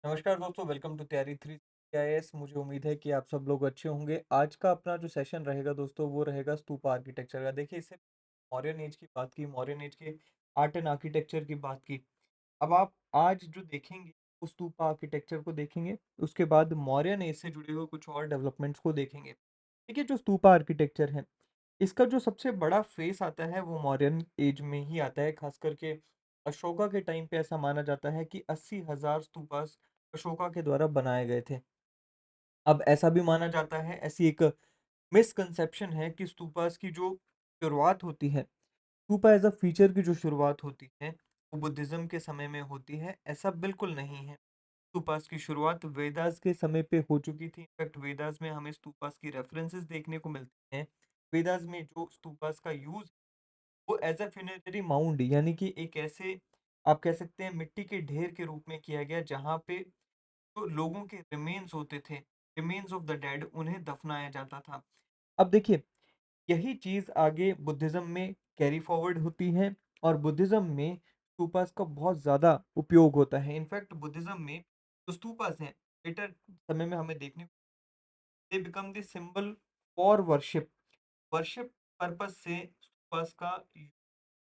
नमस्कार दोस्तों, welcome to तैयारी 3 आईएएस। मुझे उम्मीद है कि आप सब लोग अच्छे होंगे। आज का अपना जो सेशन रहेगा दोस्तों, वो रहेगा स्तूपा आर्किटेक्चर का। देखिए, इससे मौर्यन एज की बात की, मौर्यन एज के आर्ट एंड आर्किटेक्चर की बात की। अब आप आज जो देखेंगे, उस स्तूपा आर्किटेक्चर को देखेंगे, उसके बाद मौर्यन एज से जुड़े हुए कुछ और डेवलपमेंट्स को देखेंगे। देखिए, जो स्तूपा आर्किटेक्चर है, इसका जो सबसे बड़ा फेस आता है वो मौर्यन एज में ही आता है। खास करके अशोका के टाइम पे ऐसा माना जाता है कि 80,000 स्तूपास अशोका के द्वारा बनाए गए थे। अब ऐसा भी माना जाता है, ऐसी एक मिसकंसेप्शन है कि स्तूपास की जो शुरुआत होती है, स्तूपा एज अ फीचर की जो शुरुआत होती है, वो बुद्धिज्म के समय में होती है। ऐसा बिल्कुल नहीं है। स्तूपास की शुरुआत वेदास के समय पे हो चुकी थी। इनफैक्ट वेदास में हमें स्तूपास की रेफरेंसेस देखने को मिलते हैं। वेदास में जो स्तूपास का यूज, वो एज अ फ्यूनेररी माउंड, यानी कि एक ऐसे, आप कह सकते हैं, मिट्टी के ढेर के रूप में किया गया, जहाँ पे जो लोगों के रिमेन्स होते थे, रिमेन्स ऑफ द डेड, उन्हें दफनाया जाता था। अब देखिए, यही चीज आगे बुद्धिज्म में कैरी फॉरवर्ड होती है, और बुद्धिज्म में स्तूपास का बहुत ज्यादा उपयोग होता है। इनफैक्ट बुद्धिज्म में जो स्तूपास हैं, लेटर समय में हमें देखने, they become the symbol for worship. Worship purpose से स्तूपास का यूज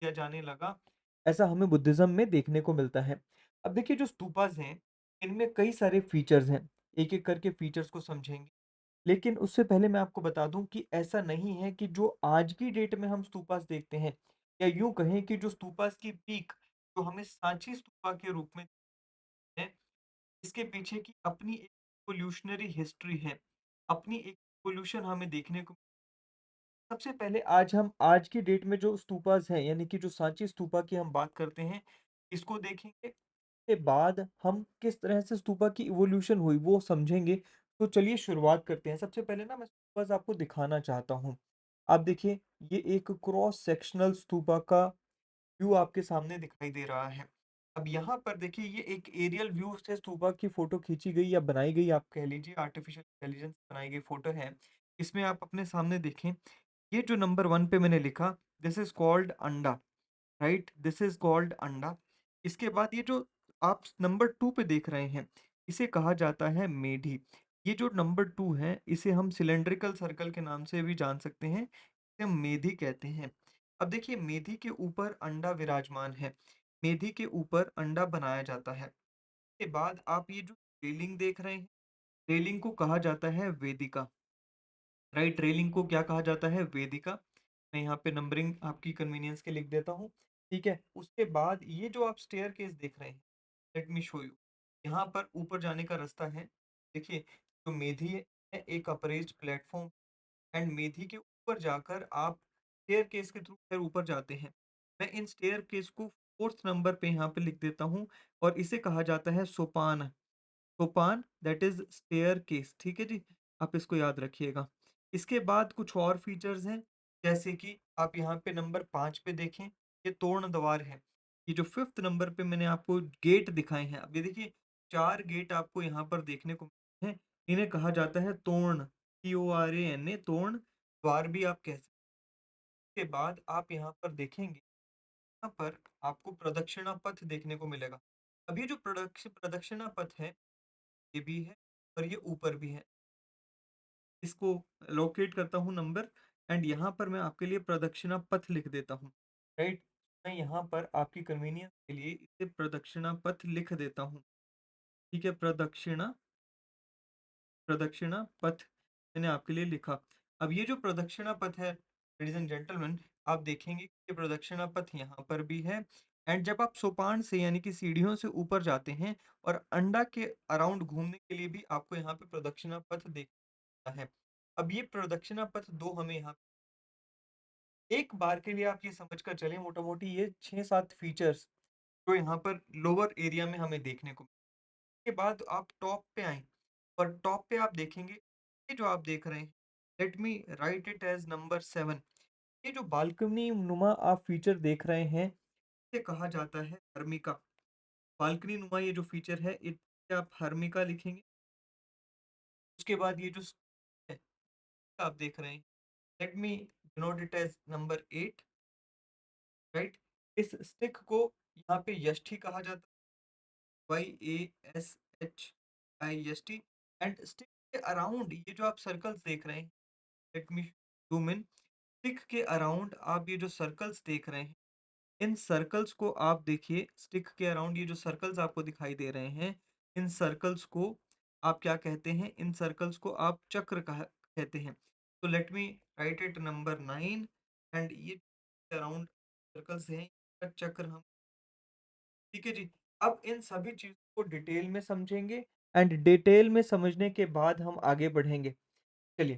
किया जाने लगा। ऐसा हमें बुद्धिज्म में देखने को मिलता है। अब देखिए, जो स्तूपास हैं, इनमें कई सारे फीचर्स हैं। एक एक करके फीचर्स को समझेंगे, लेकिन उससे पहले मैं आपको बता दूं कि ऐसा नहीं है कि जो आज की डेट में हम स्तूपास देखते हैं, या यूं कहें कि जो स्तूपास की पीक, जो हमें सांची स्तूपा के रूप में है, इसके पीछे की अपनी एक इवोल्यूशनरी हिस्ट्री है। अपनी एक इवोल्यूशन हमें देखने को। सबसे पहले आज की डेट में जो स्तूपास हैं, यानी कि जो सांची स्तूपा की हम बात करते हैं, इसको देखेंगे। के बाद हम किस तरह से स्तूपा की इवोल्यूशन हुई वो समझेंगे। तो चलिए शुरुआत करते हैं। सबसे पहले ना मैं स्तूपास आपको दिखाना चाहता हूँ। आप देखिए, ये एक क्रॉस सेक्शनल स्तूपा का व्यू आपके सामने दिखाई दे रहा है। अब यहाँ पर देखिए, ये एक एरियल व्यू से स्तूपा की फोटो खींची गई या बनाई गई, आप कह लीजिए आर्टिफिशियल इंटेलिजेंस बनाई गई फोटो है। इसमें आप अपने सामने देखें, ये जो नंबर 1 पे मैंने लिखा, दिस इज कॉल्ड अंडा, राइट, दिस इज कॉल्ड अंडा। इसके बाद ये जो आप नंबर 2 पे देख रहे हैं, इसे कहा जाता है मेढी। ये जो नंबर 2 है, इसे हम सिलेंड्रिकल सर्कल के नाम से भी जान सकते हैं, इसे हम मेढी कहते हैं। अब देखिए, मेढी के ऊपर अंडा विराजमान है। मेढी के ऊपर अंडा बनाया जाता है। के बाद आप ये जो रेलिंग देख रहे हैं, रेलिंग को कहा जाता है वेदिका। राइट, रेलिंग को क्या कहा जाता है? वेदिका। मैं यहाँ पे नंबरिंग आपकी कन्वीनियंस के लिख देता हूँ। ठीक है, उसके बाद ये जो आप स्टेयर केस देख रहे हैं, लेट मी शो यू। यहाँ पर ऊपर जाने का रास्ता है। देखिए, जो मेधी है, एक अपरेज्ड प्लेटफॉर्म, एंड मेधी के ऊपर जाकर आप स्टेयर केस के थ्रू फिर ऊपर जाते हैं। मैं इन स्टेयर केस को 4th नंबर पे यहाँ पे लिख देता हूँ, और इसे कहा जाता है सोपान। सोपान, दैट इज स्टेयर केस। ठीक है जी, आप इसको याद रखिएगा। इसके बाद कुछ और फीचर्स हैं, जैसे कि आप यहाँ पे नंबर 5 पे देखें, ये तोरण द्वार है। ये जो 5th नंबर पे मैंने आपको गेट दिखाए हैं, अब ये देखिए, 4 गेट आपको यहाँ पर देखने को मिलते हैं। इन्हें कहा जाता है तोरण, TORAN, तोरण द्वार भी आप कह सकते हैं। के बाद आप यहाँ पर देखेंगे, यहाँ पर आपको प्रदक्षिणा पथ देखने को मिलेगा। अब ये जो प्रदक्षिणा पथ है, ये भी है और ये ऊपर भी है। इसको लोकेट करता हूँ नंबर, एंड यहाँ पर मैं आपके लिए प्रदक्षिणा पथ लिख देता हूँ। राइट, मैं यहाँ पर आपकी कन्वीनियंस के लिए इसे प्रदक्षिणा पथ लिख देता हूँ। ठीक है, प्रदक्षिणा प्रदक्षिणा पथ मैंने आपके लिए लिखा। अब ये जो प्रदक्षिणा पथ है, लेडीज एंड जेंटलमैन, आप देखेंगे कि ये प्रदक्षिणा पथ यहाँ पर भी है। एंड जब आप सोपान से, यानी कि सीढ़ियों से ऊपर जाते हैं, और अंडा के अराउंड घूमने के लिए भी आपको यहाँ पे प्रदक्षिणा पथ देखता है। अब ये प्रदक्षिणा पथ दो हमें यहाँ, एक बार के लिए आप ये समझ कर चलें, मोटा मोटी ये 6-7 फीचर्स जो यहाँ पर लोअर एरिया में हमें देखने को। के बाद आप टॉप पे आए, और टॉप पे आप देखेंगे, ये जो आप देख रहे हैं, let me write it as number 7। ये जो बालकनी नुमा आप फीचर देख रहे हैं, इसे कहा जाता है हर्मिका। बालकनी नुमा ये जो फीचर है, इसे आप हर्मिका लिखेंगे। उसके बाद ये जो है, आप देख रहे हैं, let me denote it as number 8। Right, इस स्टिक को यहाँ पे यष्टि कहा जाता है, YAS। HIST एंड स्टिक के अराउंड ये जो आप सर्कल्स देख रहे हैं, let me zoom in. Stick के अराउंड आप ये जो सर्कल्स देख रहे हैं, इन सर्कल्स को आप देखिए, स्टिक के अराउंड ये जो सर्कल्स आपको दिखाई दे रहे हैं, इन सर्कल्स को आप क्या कहते हैं? इन सर्कल्स को आप चक्र कहा कहते हैं। तो late me write it number 9 and ये अराउंड सर्कल्स हैं, इसका चक्र हम, ठीक है जी। अब इन सभी चीज़ों को डिटेल में समझेंगे एंड डिटेल में समझने के बाद हम आगे बढ़ेंगे। चलिए,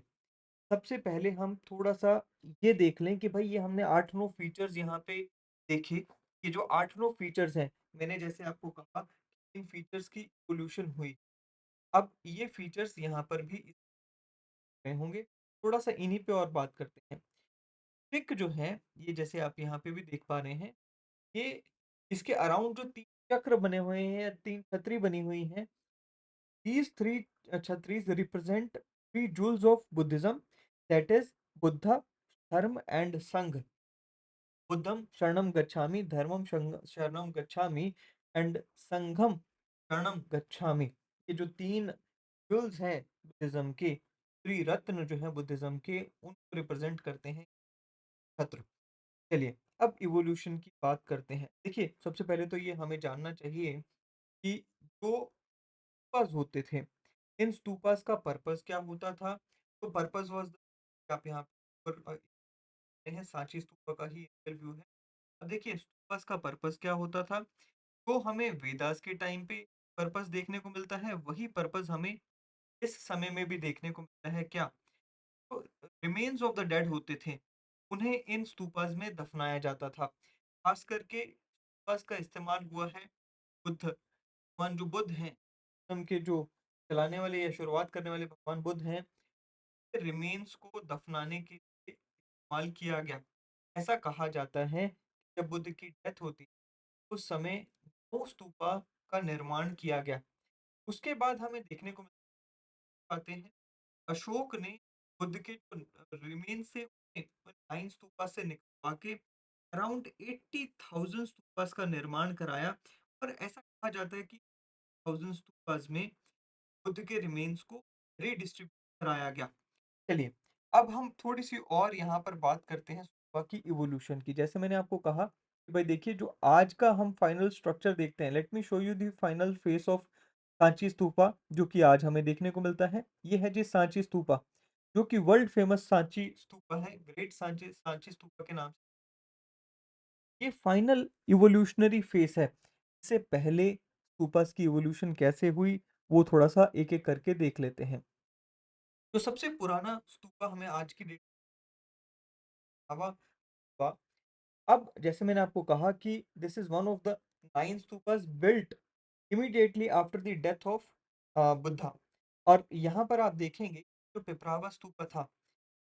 सबसे पहले हम थोड़ा-सा ये देख लें कि भई ये हमने 8-9 फीचर्स यहाँ पे देखे। ये जो 8-9 फीचर्स हैं, मैंने जैसे आपको कहा इन फीचर्स की इवोल्यूशन हुई। अब ये फीचर्स यहाँ पर भी में होंगे। थोड़ा-सा इन्हीं पे और बात करते हैं। ट्रिक जो है, ये जैसे आप यहाँ पे भी देख पा रहे हैं, ये इसके अराउंड जो 3 चक्र बने हुए हैं या 3 छतरी बनी हुई हैं, these 3 छतरीज़ represent 3 jewels of Buddhism, that is Buddha, Dharma and संघ। बुद्धं शरणं गच्छामि, धर्मं शरणं गच्छामि एंड संघम शरणं गच्छामि। ये जो 3 जूल्स हैं बुद्धिज्म के, त्रिरत्न जो है बुद्धिज्म के, उनको रिप्रेजेंट करते हैं छत्र। चलिए, अब इवोल्यूशन की बात करते हैं। देखिए, सबसे पहले तो ये हमें जानना चाहिए कि जो स्तूपास होते थे, इन स्तूपास का पर्पस क्या होता था? तो पर्पस वाज़, आप यहाँ पर हैं, सांची स्तूपा का ही रियल व्यू है। अब देखिए, स्तूपास का पर्पस क्या होता था? तो हमें वेदास के टाइम पे पर्पस देखने को मिलता है, वही पर्पस हमें इस समय में भी देखने को मिलता है। क्या? तो रिमेन्स ऑफ द डेड होते थे, उन्हें इन स्तूपास में दफनाया जाता था। खास करके स्तूपास का इस्तेमाल हुआ है बुद्ध, भगवान जो बुद्ध हैं, उनके जो चलाने वाले या शुरुआत करने वाले भगवान बुद्ध हैं, रिमेन्स को दफनाने के लिए इस्तेमाल किया गया। ऐसा कहा जाता है कि जब बुद्ध की डेथ होती, उस समय 2 स्तूपा का निर्माण किया गया। उसके बाद हमें देखने को मिल पाते हैं, अशोक ने बुद्ध के जो रिमेन से 9 स्तूपा से निकलवा के अराउंड 80,000 स्तूपास का निर्माण कराया, और ऐसा कहा जाता है कि 1000 स्तूपास में बुद्ध के रिमेन्स को रीडिस्ट्रीब्यूट कराया गया। चलिए, अब हम थोड़ी-सी और यहाँ पर बात करते हैं स्तूपा की इवोल्यूशन की। जैसे मैंने आपको कहा कि भाई देखिए, जो आज का हम फाइनल स्ट्रक्चर देखते हैं, let me show you the final face of Sanchi stupa, जो कि आज हमें देखने को मिलता है। ये है जी सांची स्तूपा, जो कि वर्ल्ड फेमस सांची स्तूपा है, ग्रेट सांची सांची स्तूपा के नाम से। ये फाइनल इवोल्यूशनरी फेस है। इससे पहले स्तूपास की इवोल्यूशन कैसे हुई, वो थोड़ा-सा एक-एक करके देख लेते हैं। तो सबसे पुराना स्तूपा हमें आज की डेट हवा हुआ। अब जैसे मैंने आपको कहा कि this is one of the 9 stupas built immediately after the death of Buddha. और यहाँ पर आप देखेंगे जो पिपरावा स्तूपा था,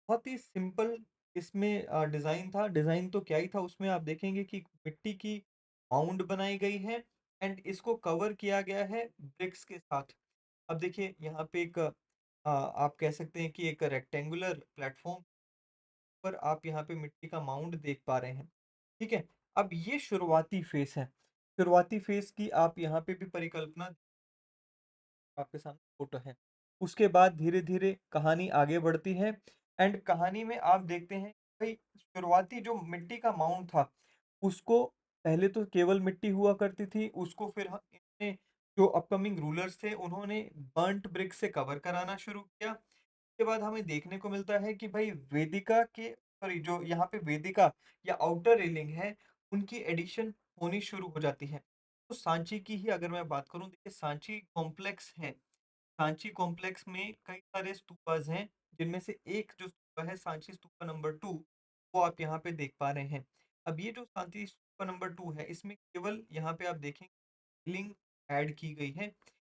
बहुत ही सिंपल इसमें डिजाइन था। डिजाइन तो क्या ही था, उसमें आप देखेंगे कि मिट्टी की माउंड बनाई गई है एंड इसको कवर किया गया है ब्रिक्स के साथ। अब देखिए, यहाँ पे एक आप कह सकते हैं कि एक रेक्टेंगुलर प्लेटफॉर्म पर आप यहाँ पे मिट्टी का माउंड देख पा रहे हैं। ठीक है? अब ये शुरुआती फेस है। शुरुआती फेस की आप यहाँ पे भी परिकल्पना, आपके सामने फोटो है। उसके बाद धीरे-धीरे कहानी आगे बढ़ती है एंड कहानी में आप देखते हैं भाई, शुरुआती जो मिट्टी का माउंट था, उसको पहले तो केवल मिट्टी हुआ करती थी, उसको फिर इनने जो अपकमिंग रूलर्स थे, उन्होंने बर्न्ट ब्रिक से कवर कराना शुरू किया। उसके बाद हमें देखने को मिलता है कि भाई वेदिका के, सॉरी, जो यहाँ पे वेदिका या आउटर रेलिंग है, उनकी एडिशन होनी शुरू हो जाती है। तो सांची की ही अगर मैं बात करूँ, देखिए सांची कॉम्प्लेक्स है। सांची कॉम्प्लेक्स में कई सारे स्तूपास हैं, जिनमें से एक जो स्तूपा है सांची स्तूपा नंबर 2, वो आप यहाँ पे देख पा रहे हैं। अब ये जो सांची स्तूपा नंबर 2 है, इसमें केवल यहाँ पे आप देखेंगे लिंग ऐड की गई है।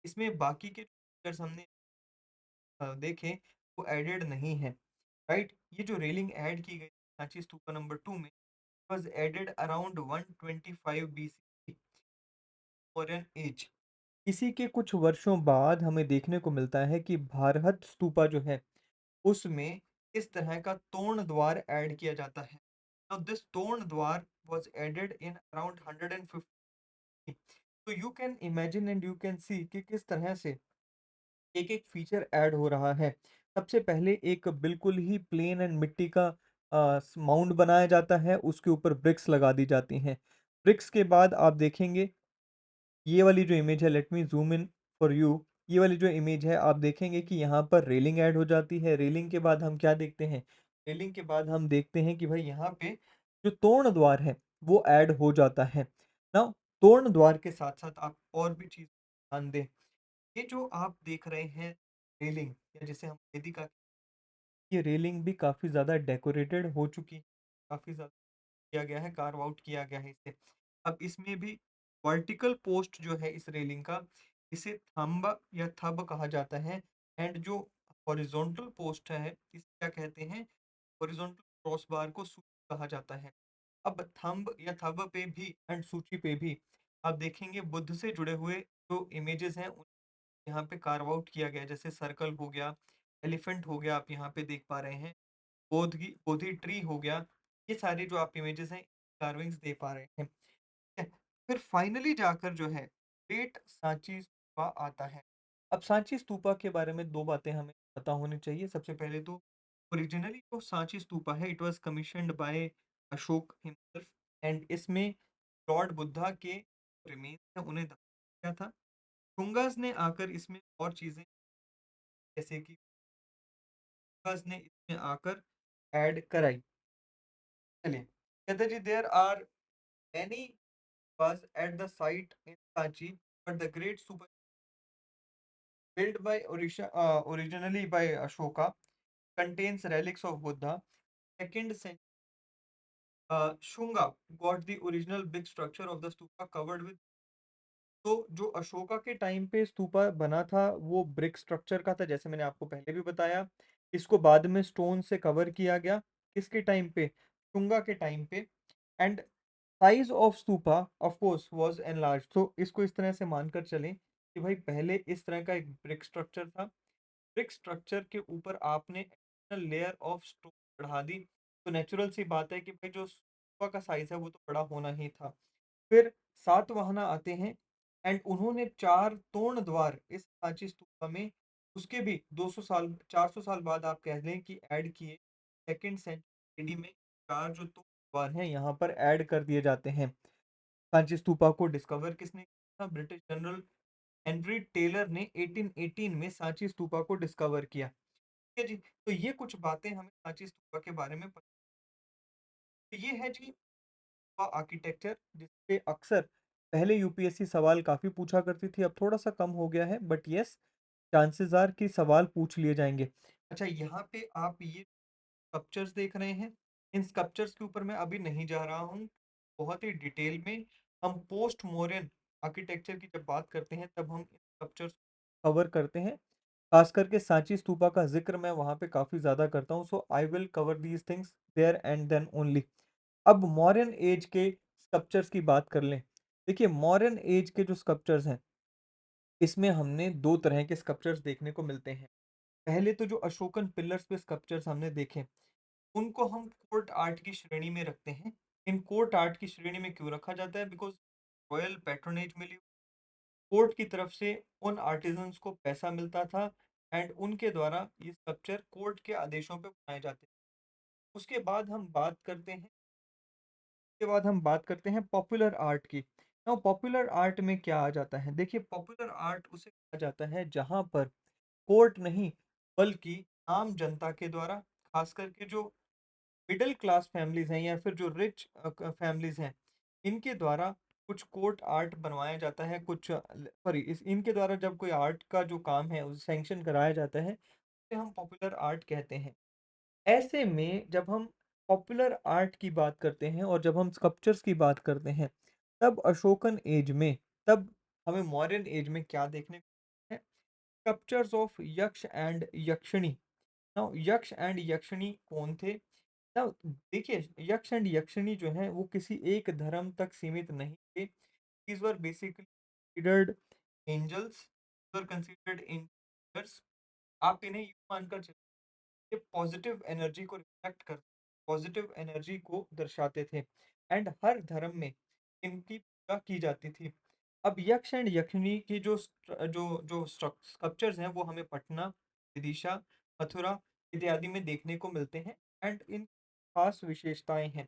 इसमें बाकी के फीचर्स हमने देखें, वो एडेड नहीं है, राइट? ये जो रेलिंग ऐड की गई सांची स्तूपा नंबर 2 में, was added around 125 BC foreign age. इसी के कुछ वर्षों बाद हमें देखने को मिलता है कि भारहत स्तूपा जो है, उसमें इस तरह का तोरण द्वार ऐड किया जाता है। Now this तोरण द्वार was added in around 150। तो you can imagine and you can see कि किस तरह से एक-एक फीचर ऐड हो रहा है। सबसे पहले एक बिल्कुल ही प्लेन एंड मिट्टी का माउंड बनाया जाता है, उसके ऊपर ब्रिक्स लगा दी जाती हैं। ब्रिक्स के बाद आप देखेंगे ये वाली जो इमेज है, let me zoom in for you. ये वाली जो इमेज है आप देखेंगे कि यहाँ पर रेलिंग ऐड हो जाती है। रेलिंग के बाद हम क्या देखते हैं? रेलिंग के बाद हम देखते हैं कि भाई यहाँ पे जो तोरण द्वार है वो ऐड हो जाता है। नाउ तोरण द्वार के साथ-साथ आप और भी चीज़ ध्यान दें। ये जो आप देख रहे हैं रेलिंग, या जिसे हम वेदिका, ये रेलिंग भी काफ़ी ज़्यादा डेकोरेटेड हो चुकी है, काफ़ी ज़्यादा किया गया है, कार्व आउट किया गया है इसे। अब इसमें भी वर्टिकल पोस्ट जो है इस रेलिंग का, इसे थंब या थब कहा जाता है। एंड जो हॉरिजॉन्टल पोस्ट है इसे क्या कहते हैं? हॉरिजॉन्टल क्रॉस बार को सूची कहा जाता है। अब थंब या थब पे भी एंड सूची पे भी आप देखेंगे बुद्ध से जुड़े हुए जो इमेजेस हैं यहाँ पे कार्व आउट किया गया है। जैसे सर्कल हो गया, एलिफेंट हो गया, आप यहाँ पे देख पा रहे हैं, बोधि ट्री हो गया। ये सारे जो आप इमेजेस हैं कार्विंग्स दे पा रहे हैं। ठीक है? फिर फाइनली जाकर जो है ग्रेट सांची स्तूपा आता है। अब सांची स्तूपा के बारे में दो बातें हमें पता होनी चाहिए। सबसे पहले तो ओरिजिनली जो सांची स्तूपा है it was commissioned by Ashoka himself, and इसमें लॉर्ड बुद्धा के रिमेन्स हैं उन्हें दफनाया गया था। शुंगास ने आकर इसमें और चीजें, जैसे कि शुंगास ने इसमें आकर ऐड कराई। चलिए, कहते जी there are many was at the site in Sanchi, but the great super built by originally by Ashoka contains relics of Buddha. Second century, Shunga got the original big structure of the stupa covered with। तो जो अशोका के time पे स्तूपा बना था वो brick structure का था, जैसे मैंने आपको पहले भी बताया। इसको बाद में स्टोन से कवर किया गया। किसके टाइम पे? शुंगा के टाइम पे। And size of stupa of course was enlarge. तो इसको इस तरह से मानकर चलें कि भाई पहले इस तरह का एक ब्रिक स्ट्रक्चर था। ब्रिक स्ट्रक्चर के ऊपर आपने लेयर ऑफ स्टोन बढ़ा दी, तो नेचुरल सी बात है कि भाई जो स्तूपा का साइज है वो तो बड़ा होना ही था। फिर सातवाहना आते हैं एंड उन्होंने चार तोरण द्वार इस सांची स्तूपा में, उसके भी 200 साल 400 साल बाद आप कह लें कि ऐड किए। सेकेंड सेंचुरी एडी में चार जो तोरण द्वार हैं यहाँ पर ऐड कर दिए जाते हैं। सांची स्तूपा को डिस्कवर किसने किया था? ब्रिटिश जनरल हेनरी टेलर ने 1818 में सांची स्तूपा को डिस्कवर किया। ठीक है जी। तो ये कुछ बातें हमें सांची स्तूपा के बारे में पता। तो ये है जी आर्किटेक्चर, जिसपे अक्सर पहले यूपीएससी सवाल काफी पूछा करती थी, अब थोड़ा सा कम हो गया है, बट यस, चांसेस आर कि सवाल पूछ लिए जाएंगे। अच्छा, यहाँ पे आप ये स्कल्पचर्स देख रहे हैं। इन स्कल्पचर्स के ऊपर मैं अभी नहीं जा रहा हूँ, बहुत ही डिटेल में हम पोस्ट मॉडर्न आर्किटेक्चर की जब बात करते हैं तब हम इन स्कल्पचर्स कवर करते हैं। खास करके सांची स्तूपा का जिक्र मैं वहाँ पे काफी ज्यादा करता हूँ, so I will cover these things there and then only. अब मॉडर्न एज के स्कल्पचर्स की बात कर लें। देखिए, मॉडर्न एज के जो स्कल्पचर्स हैं इसमें हमने दो तरह के स्कल्पचर्स देखने को मिलते हैं। पहले तो जो अशोकन पिलर्स पे स्कल्पचर्स हमने देखे, उनको हम कोर्ट आर्ट की श्रेणी में रखते हैं। इन कोर्ट आर्ट की श्रेणी में क्यों रखा जाता है? बिकॉज रॉयल पैट्रोनेज मिली, कोर्ट की तरफ से उन आर्टिजन्स को पैसा मिलता था एंड उनके द्वारा ये स्कल्पचर कोर्ट के आदेशों पे बनाए जाते थे। उसके बाद हम बात करते हैं उसके बाद हम बात करते हैं पॉपुलर आर्ट की। नाउ पॉपुलर आर्ट में क्या आ जाता है? देखिए, पॉपुलर आर्ट उसे कहा जाता है जहां पर कोर्ट नहीं बल्कि आम जनता के द्वारा, खास करके जो मिडिल क्लास फैमिलीज हैं या फिर जो रिच फैमिलीज हैं, इनके द्वारा कुछ कोर्ट आर्ट बनवाया जाता है। कुछ सॉरी, इस इनके द्वारा जब कोई आर्ट का जो काम है उसे सैंक्शन कराया जाता है, उसे हम पॉपुलर आर्ट कहते हैं। ऐसे में जब हम पॉपुलर आर्ट की बात करते हैं और जब हम स्कल्पचर्स की बात करते हैं, तब अशोकन एज में, तब हमें मॉडर्न एज में क्या देखने को मिलता है? स्कल्पचर्स ऑफ यक्ष एंड यक्षिणी। नाउ यक्ष एंड यक्षिणी कौन थे? नाउ देखिए, यक्ष एंड यक्षिणी जो है वो किसी एक धर्म तक सीमित नहीं थे। These were basically considered angels, were considered angels. आप इन्हें यूं मानकर ये पॉजिटिव एनर्जी को रिफ्लेक्ट कर, पॉजिटिव एनर्जी को दर्शाते थे। एंड हर धर्म में इनकी पूजा की जाती थी। अब यक्ष एंड यक्षिणी की जो स्कल्पचर्स हैं वो हमें पटना, विदिशा, मथुरा इत्यादि में देखने को मिलते हैं एंड इन खास विशेषताएं हैं।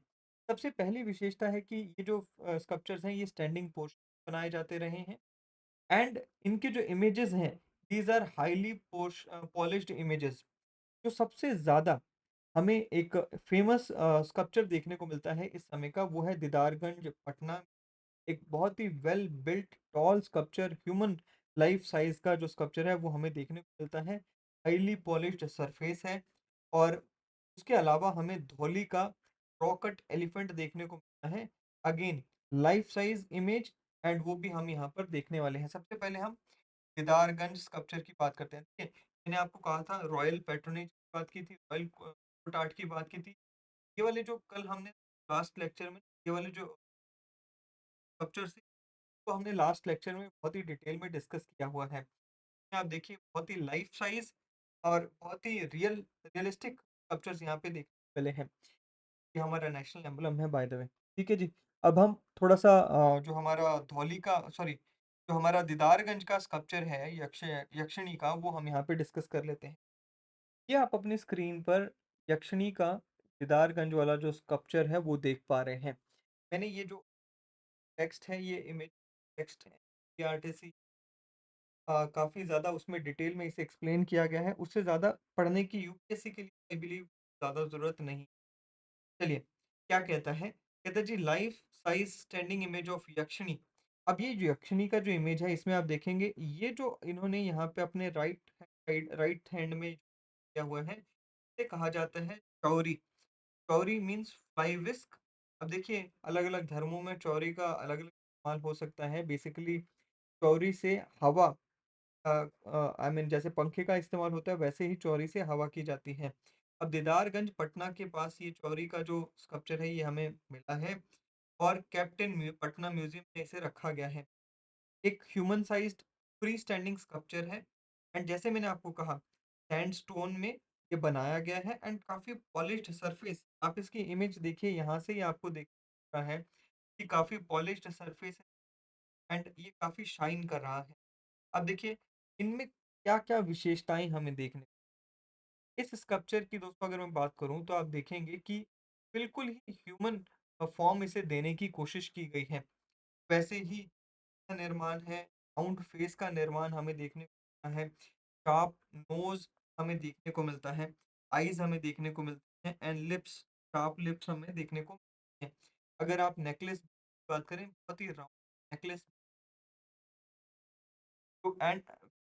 सबसे पहली विशेषता है कि ये जो स्कल्पचर्स हैं ये स्टैंडिंग पोस्टर बनाए जाते रहे हैं एंड इनके जो इमेजेस हैं these are highly polished images. जो सबसे ज्यादा हमें एक फेमस स्कल्पचर देखने को मिलता है इस समय का वो है दीदारगंज पटना। एक बहुत ही well built tall sculpture human life size का जो स्कल्पचर है वो हमें देखने को मिलता है। हाईली पॉलिश्ड सरफेस है और उसके अलावा हमें धौली का रॉकट एलिफेंट देखने को मिलता है। Again life size image and वो भी हम यहाँ पर देखने वाले हैं। सबसे पहले हम दीदारगंज स्कल्पचर की बात करते हैं। ठीक है, मैंने आपको कहा था रॉयल पैट्रोनेज की बात की थी, रॉयल कोर्ट आर्ट की बात की थी। ये वाले जो कल हमने लास्ट लेक्चर में ये वाले जो स्कल्पचर तो हमने लास्ट लेक्चर में बहुत ही डिटेल में डिस्कस किया हुआ है। आप देखिए बहुत ही लाइफ साइज और बहुत ही रियलिस्टिक स्कल्पचर्स यहाँ पे देखने को मिले हैं। ये हमारा नेशनल एम्बलम है बाय द वे। ठीक है जी। अब हम थोड़ा सा जो हमारा धौली का सॉरी जो हमारा दीदारगंज का स्कल्पचर है यक्षिणी का वो हम यहाँ पे डिस्कस कर लेते हैं। ये आप अपनी स्क्रीन पर यक्षिणी का दीदारगंज वाला जो स्कल्पचर है वो देख पा रहे हैं। मैंने ये जो टेक्स्ट है ये इमेज टेक्स्ट है ये आर्टिस्ट काफ़ी ज़्यादा उसमें डिटेल में इसे एक्सप्लेन किया गया है। उससे ज़्यादा पढ़ने की यूपीएससी के लिए आई बिलीव ज़्यादा ज़रूरत नहीं। चलिए, क्या कहता है? कहता है जी life size standing image of Yakshini. अब ये जो यक्षिणी का जो इमेज है इसमें आप देखेंगे ये जो इन्होंने यहाँ पे अपने राइट हैंड में किया हुआ है, इसे कहा जाता है Chauri. Chauri means fly whisk. अब देखिए अलग-अलग धर्मों में चौरी का अलग-अलग इस्तेमाल हो सकता है। बेसिकली चौरी से हवा आई मीन जैसे पंखे का इस्तेमाल होता है वैसे ही चौरी से हवा की जाती है। अब दीदारगंज पटना के पास ये चौरी का जो स्कल्पचर है ये हमें मिला है और पटना म्यूजियम में इसे रखा गया है। एक human sized free standing sculpture है एंड जैसे मैंने आपको कहा सैंडस्टोन में ये बनाया गया है एंड काफी पॉलिश्ड सरफेस। आप इसकी इमेज देखिए यहाँ से ही आपको दिख रहा है कि काफी पॉलिश्ड सरफेस है एंड ये काफी शाइन कर रहा है। अब देखिए इनमें क्या-क्या विशेषताएँ हमें देखने इस स्कल्पचर की दोस्तों अगर मैं बात करूँ तो आप देखेंगे कि बिल्कुल ही ह्यूमन फॉर्म इसे देने की कोशिश की गई है। वैसे ही का निर्माण है, राउंड फेस का निर्माण हमें देखने को मिलता है, शार्प नोज़ हमें देखने को मिलता है, आइज़ हमें देखने को मिलते हैं एंड लिप्स शार्प लिप्स हमें देखने को मिलते हैं। अगर आप नेकलेस की बात करें बहुत ही राउंड नेकलेस तो एंड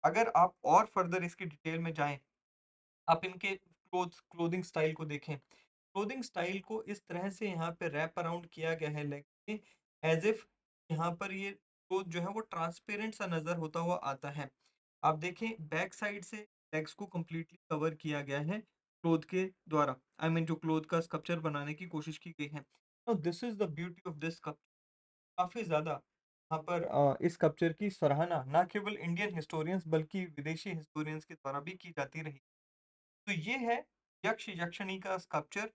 अगर आप और फर्दर इसकी डिटेल में जाएँ आप इनके क्लोथिंग स्टाइल को देखें। क्लोथिंग स्टाइल को इस तरह से यहाँ पे रैप अराउंड किया गया है लेग पे एज़ इफ यहाँ पर ये क्लॉथ जो है वो ट्रांसपेरेंट सा नज़र होता हुआ आता है। आप देखें बैक साइड से लेग्स को कंप्लीटली कवर किया गया है क्लॉथ के द्वारा। आई मीन जो क्लॉथ का स्कल्पचर बनाने की कोशिश की गई है। Now this is the beauty of this sculpture. काफ़ी ज़्यादा यहाँ पर इस स्कल्पचर की सराहना ना केवल इंडियन हिस्टोरियंस बल्कि विदेशी हिस्टोरियंस के द्वारा भी की जाती रही। तो ये है यक्ष यक्षिणी का स्कल्पचर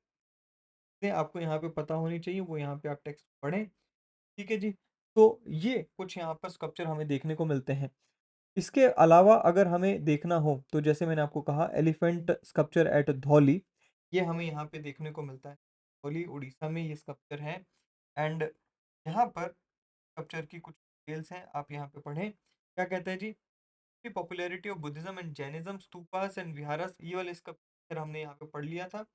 से आपको यहाँ पे पता होनी चाहिए वो यहाँ पे आप टेक्स्ट पढ़ें। ठीक है जी। तो ये कुछ यहाँ पर स्कल्पचर हमें देखने को मिलते हैं। इसके अलावा अगर हमें देखना हो तो जैसे मैंने आपको कहा एलिफेंट स्कल्पचर एट धौली ये हमें यहाँ पे देखने को मिलता है। धौली उड़ीसा में ये स्कल्पचर है एंड यहाँ पर स्कल्पचर की कुछ डिटेल्स हैं आप यहाँ पे पढ़ें। क्या कहता है जी popularity of Buddhism and Jainism stupas and viharas ये वाले स्कल्पचर हमने यहाँ पे पढ़ लिया था।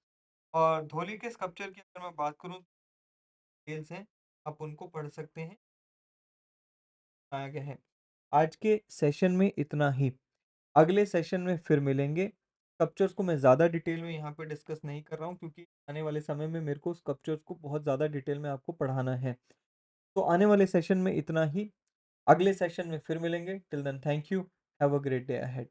और धौली के स्कल्पचर की अगर मैं बात करूँ डिटेल्स हैं आप उनको पढ़ सकते हैं आया गया है। आज के सेशन में इतना ही। अगले सेशन में फिर मिलेंगे। स्कल्पचर्स को मैं ज़्यादा डिटेल में यहाँ पे डिस्कस नहीं कर रहा हूँ क्योंकि आने वाले समय में मेरे को स्कल्पचर्स को बहुत ज़्यादा डिटेल में आपको पढ़ाना है। तो आने वाले सेशन में इतना ही। अगले सेशन में फिर मिलेंगे। Till then thank you. Have a great day ahead.